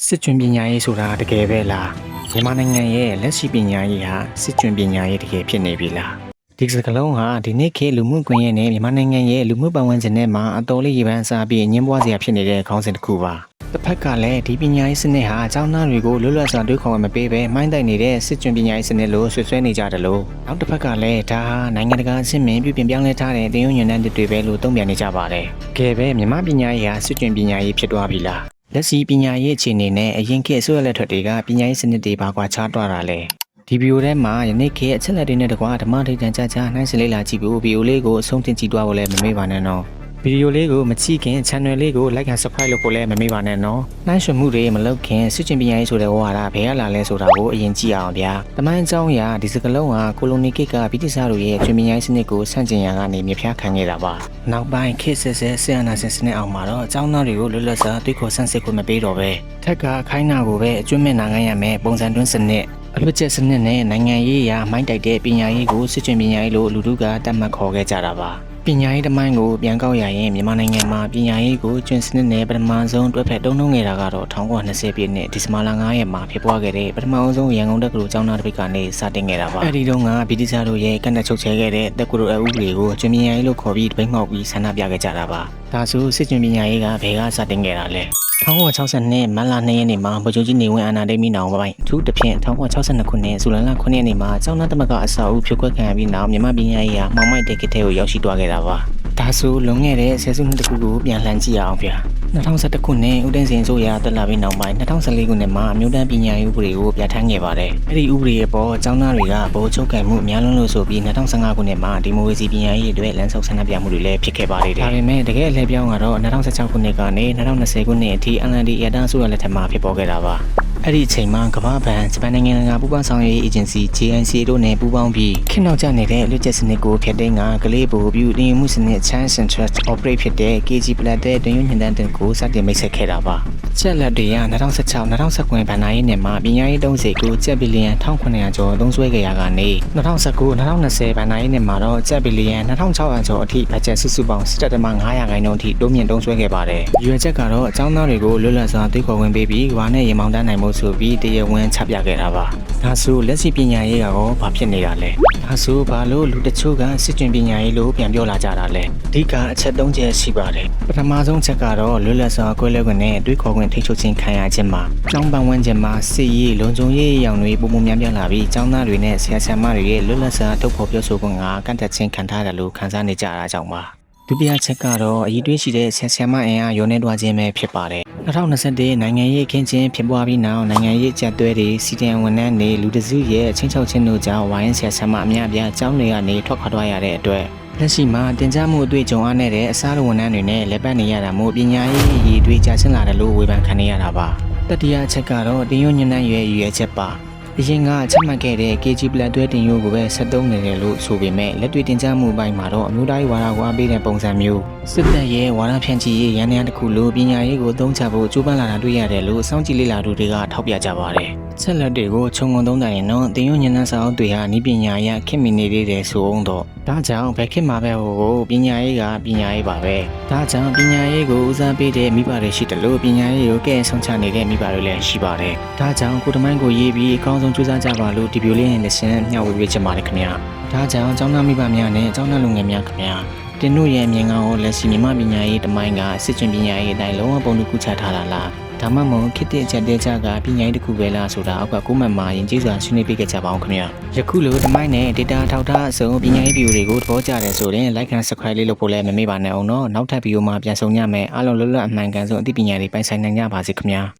စစ်ကျွန်းပညာရေးဆိုတာတကယ်ပဲလားမြန်မာနိုင်ငံရဲ့လက်ရှိပညာရေးဟာစစ်ကျွန်းပညာရေးတကယ်ဖြစ်နေပြီလားဒီစကလုံးဟာဒီနေ့ခေတ်လူမှုကွန်ရက်နဲ့မြန်မာနိုင်ငံရဲ့လူမှုပတ်ဝန်းကျင်ထဲမှာအတော်လေးရေပန်းစားပြီးညှင်းပွားစရာဖြစ်နေတဲ့ခေါင်းစဉ်တစ်ခုပါတစ်ဖက်ကလည်းဒီပညာရေးစနစ်ဟာအကြောင်းသားတွေကိုလွတ်လပ်စွာတွေးခေါ်မပေးဘဲမှိုင်းတိုက်နေတဲ့စစ်ကျွန်းပညာရေးစနစ်လို့ဆွဆွဲနေကြတယ်လို့နောက်တစ်ဖက်ကလည်းဒါဟာနိုင်ငံတကာအဆင့်မြင့်ပြုပြင်ပြောင်းလဲထားတဲ့တင်ယုံညွန့်နှံတွေပဲလို့သုံးပြန်နေကြပါတယ်ကဲပဲမြန်မာပညာရေးဟာစစ်ကျွန်းပညာရေးဖြစ်သွားပြီလားလက်ရှိပညာရေးအခြေအနေနဲ့အရင်ခေတ်အစိုးရလက်ထက်တွေကပညာရေးစနစ်တွေဘာကွာခြားသွားတာလဲဒီဗီဒီယိုထဲမှာယနေ့ခေတ်အချက်လက်တွေနဲ့တကွာဓမ္မထိတ်တန့်ကြကြနှိုင်းစလေးလာကြည့်ဖို့ဗီဒီယိုလေးကိုအဆုံးသင်ကြည့်သွားဖို့လည်းမမေ့ပါနဲ့နော်ဗီဒီယိုလေးကိုမကြည့်ခင် channel လေးကို like and subscribe လုပ်ဖို့လည်းမမေ့ပါနဲ့နော်နှိုင်းယှဉ်မှုတွေမလုပ်ခင်စစ်ချင်းပညာရေးဆိုတဲ့ဝါဒဘယ်ကလာလဲဆိုတာကိုအရင်ကြည့်အောင်ဗျာတမိုင်းအကြောင်းအရာဒီစကလုံးဟာကိုလိုနီခေတ်ကဗြိတိသျှတို့ရဲ့ကျွန်းပညာရေးစနစ်ကိုဆန့်ကျင်ရကနေမြဖျားခံခဲ့တာပါနောက်ပိုင်းခေတ်ဆက်ဆက်ဆီယနာစင်စနစ်အောင်မှာတော့အကြောင်းသားတွေကိုလွတ်လပ်စွာတွေးခေါ်ဆန်းစစ်ခွင့်မပေးတော့ပဲထက်ကအခိုင်းအနာကိုပဲအကျွမ်းမဲ့နာခံရမယ်ပုံစံတွင်းစနစ်အလွတ်ကျက်စနစ်နဲ့နိုင်ငံရေးရာမိုင်းတိုက်တဲ့ပညာရေးကိုစစ်ကျွန်းပညာရေးလို့လူတို့ကတတ်မှတ်ခေါ်ခဲ့ကြတာပါပညာရေးတမိုင်းကိုပြန်ကောက်ရရင်မြန်မာနိုင်ငံမှာပညာရေးကိုကျွန်းစနစ်နဲ့ပထမဆုံးတွဲဖက်တုံးခဲ့တာကတော့1920ပြည့်နှစ်ဒီဇင်ဘာလ9ရက်မှာဖြစ်ပွားခဲ့တဲ့ပထမဆုံးရန်ကုန်တက္ကသိုလ်ကျောင်းသားတစ်ပိတ်ကနေစတင်ခဲ့တာပါအဲဒီတုန်းကဗြိတိသျှတို့ရဲ့ကန့်သက်ချုပ်ချယ်ခဲ့တဲ့တက္ကသိုလ်အဥပဒေကိုကျွန်းပညာရေးလို့ခေါ်ပြီးတပိတ်မှောက်ပြီးဆန္ဒပြခဲ့ကြတာပါဒါဆိုစစ်ကျွန်းပညာရေးကဘယ်ကစတင်ခဲ့တာလဲ1962မတ်လ2ရက်နေ့မှာဗိုလ်ချုပ်ကြီးနေဝင်းအာဏာသိမ်းပြီးနောက်ပိုင်းအထူးသဖြင့်1962ခုနှစ်ဇူလိုင်လ9ရက်နေ့မှာကျောင်းသားသမဂ္ဂအစအုပ်ဖြိုခွဲခံရပြီးနောက်မြန်မာပညာရေးဟာမှောင်မိုက်တဲ့ခေတ်ထဲကိုရောက်ရှိသွားခဲ့တာပါဒါဆိုလွန်ခဲ့တဲ့ဆယ်စုနှစ်တခုကိုပြန်လှန်ကြည့်အောင်ဗျာ2011ခုနှစ်ဦးသိန်းစိန်ဆိုရတက်လာပြီးနောက်ပိုင်း2014ခုနှစ်မှာအမျိုးသားပညာရေးဥပဒေကိုပြဋ္ဌာန်းခဲ့ပါတယ်။အဲဒီဥပဒေအပေါ်ကျောင်းသားတွေကဗိုလ်ချုပ်ကံမှုအများလုံးလို့ဆိုပြီး2015ခုနှစ်မှာဒီမိုကရေစီပညာရေးအတွက်လမ်းဆောက်ဆန္ဒပြမှုတွေလည်းဖြစ်ခဲ့ပါသေးတယ်။ဒါပေမဲ့တကယ်အလှည့်ပြောင်းကတော့2016ခုနှစ်ကနေ2020ခုနှစ်အထိ NLD ရတန်းဆိုရလက်ထက်မှာဖြစ်ပေါ်ခဲ့တာပါ။အဲ့ဒီအချိန်မှာကမ္ဘာ့ဘဏ်ဂျပန်နိုင်ငံကပူးပေါင်းဆောင်ရွက်ရေးအေဂျင်စီ JICA တို့နဲ့ပူးပေါင်းပြီးခေတ်နောက်ကျနေတဲ့လွတ်ကျက်စနစ်ကိုဖျက်သိမ်းကကလေးပိုပြုတင်ယူမှုစနစ် Chance Interest Operate ဖြစ်တဲ့ KG Plat တဲ့တွင်ညွှန်ညံတဲ့ကိုစတင်မိတ်ဆက်ခဲ့တာပါ။ချက်လက်တွေက2016-2019ဘဏ္ဍာရေးနှစ်မှာပညာရေး30ကိုကျပ်ဘီလီယံ1900ကျော်သုံးစွဲခဲ့ရကနေ2019-2020ဘဏ္ဍာရေးနှစ်မှာတော့ကျပ်ဘီလီယံ2600ကျော်အထိဘတ်ဂျက်စုစုပေါင်း17.5%အထိတိုးမြင့်သုံးစွဲခဲ့ပါတယ်။ရွေချက်ကတော့အကြောင်းသားတွေကိုလွတ်လပ်စွာသိခေါ်ဝင်ပေးပြီးကဘာနဲ့ရေမောင်းတန်းနိုင်မှုဆိုပြီးတရားဝင်ချပြခဲ့တာပါဒါဆိုလက်ရှိပညာရေးကတော့ဘာဖြစ်နေတာလဲဒါဆိုဘာလို့လူတချို့ကစစ်ကျွန်းပညာရေးလို့ပြန်ပြောလာကြတာလဲအဓိကအချက်၃ချက်ရှိပါတယ်ပထမဆုံးချက်ကတော့လွတ်လပ်စွာကွဲလွဲခွင့်နဲ့တွေးခေါ်ခွင့်ထိချုပ်ခြင်းခံရခြင်းမှာကျောင်းပန်းဝန်းကျင်မှာစစ်ရေးလုံခြုံရေးရောင်တွေပုံပုံများများလာပြီးကျောင်းသားတွေနဲ့ဆရာဆရာမတွေရဲ့လွတ်လပ်စွာထုတ်ဖော်ပြောဆိုခွင့်ကကန့်သတ်ခြင်းခံထားတယ်လို့ခန်းစားနေကြတာကြောင့်ပါဒုတိယချက်ကတော့အရေးတွေးရှိတဲ့ဆရာဆရာမအင်အားရောနေတွားခြင်းပဲဖြစ်ပါတယ်2021နိုင်ငံရေးအခင်းချင်းဖြစ်ပွားပြီးနောက်နိုင်ငံရေးကြက်သွဲတွေစီတံဝန်ထမ်းတွေလူတစုရဲ့ချင်းချောက်ချင်းတို့ကြောင့်ဝိုင်းဆရာဆရာမအများအပြားအကြောင်းတွေကနေထွက်ခွာသွားရတဲ့အတွက်လက်ရှိမှာတင် जा မှုအတွေ့အကြုံအားနဲ့တဲ့အစားဝန်ထမ်းတွေနဲ့လက်ပတ်နေရတာမို့ပညာရေးရည်တွေးကြဆင်းလာတယ်လို့ဝေဖန်ခံနေရတာပါတတိယချက်ကတော့တင်ယုံညံ့ရွယ်ချက်ပါအရင်ကချက်မှတ်ခဲ့တဲ့ KG Plat တွဲတင်ယိုကိုပဲဆက်သုံးနေတယ်လို့ဆိုပေမဲ့လက်တွေ့တင် जा မှုပိုင်းမှာတော့အမျိုးသားရေးဝါဒကိုအားပေးတဲ့ပုံစံမျိုးစစ်တပ်ရဲ့ဝါဒဖြန့်ချိရေးရန်ရန်တစ်ခုလိုပညာရေးကိုသုံးချဖို့ကြိုးပမ်းလာတာတွေ့ရတယ်လို့စောင့်ကြည့်လေ့လာသူတွေကထောက်ပြကြပါတယ်ချက်လက်တွေကိုခြုံငုံသုံးတယ်ရင်တော့တင်ယုံညံ့စာအုပ်တွေဟာဤပညာရခင်မီနေသေးတယ်ဆိုအောင်တော့ဒါကြောင့်ဘယ်ခေတ်မှာပဲဟိုပညာရေးကပညာရေးပါပဲဒါကြောင့်ပညာရေးကိုဦးစားပေးတဲ့မိဘတွေရှိတယ်လို့ပညာရေးကိုကဲ့ဆောင်ချနေတဲ့မိဘတွေလည်းရှိပါတယ်ဒါကြောင့်ကိုတမိုင်းကိုရေးပြီးအကောင်းဆုံးကြိုးစားကြပါလို့ဒီဗီဒီယိုလေးနဲ့ရှင်းမျှဝေပေးချင်ပါတယ်ခင်ဗျာဒါကြောင့်ကျောင်းသားမိဘများနဲ့ကျောင်းသားလူငယ်များခင်ဗျာတင်တို့ရဲ့အမြင်ကောင်းကိုလက်ရှိမြန်မာပညာရေးတမိုင်းကစစ်ကျွန်းပညာရေးအတိုင်းလုံးဝပုံတူကူချထားတာလားဒါမှမဟုတ်ခေတ်တဲ့အချက်တဲချကပညာရေးတစ်ခုပဲလားဆိုတာအောက်ကကိုမှတ်မှာရင်ကျေးစွာဆွေးနွေးပေးကြပါအောင်ခင်ဗျာယခုလိုတမိုင်းနဲ့ data ထောက်ထားအစုံပညာရေးဗီဒီယိုတွေကိုသဘောကျတယ်ဆိုရင် like and subscribe လေးလုပ်ဖို့လည်းမမေ့ပါနဲ့အောင်နော်နောက်ထပ်ဗီဒီယိုမှာပြန်ဆုံကြမယ်အားလုံးလွတ်လပ်အမှန်ကန်ဆုံးအသိပညာတွေပိုင်ဆိုင်နိုင်ကြပါစေခင်ဗျာ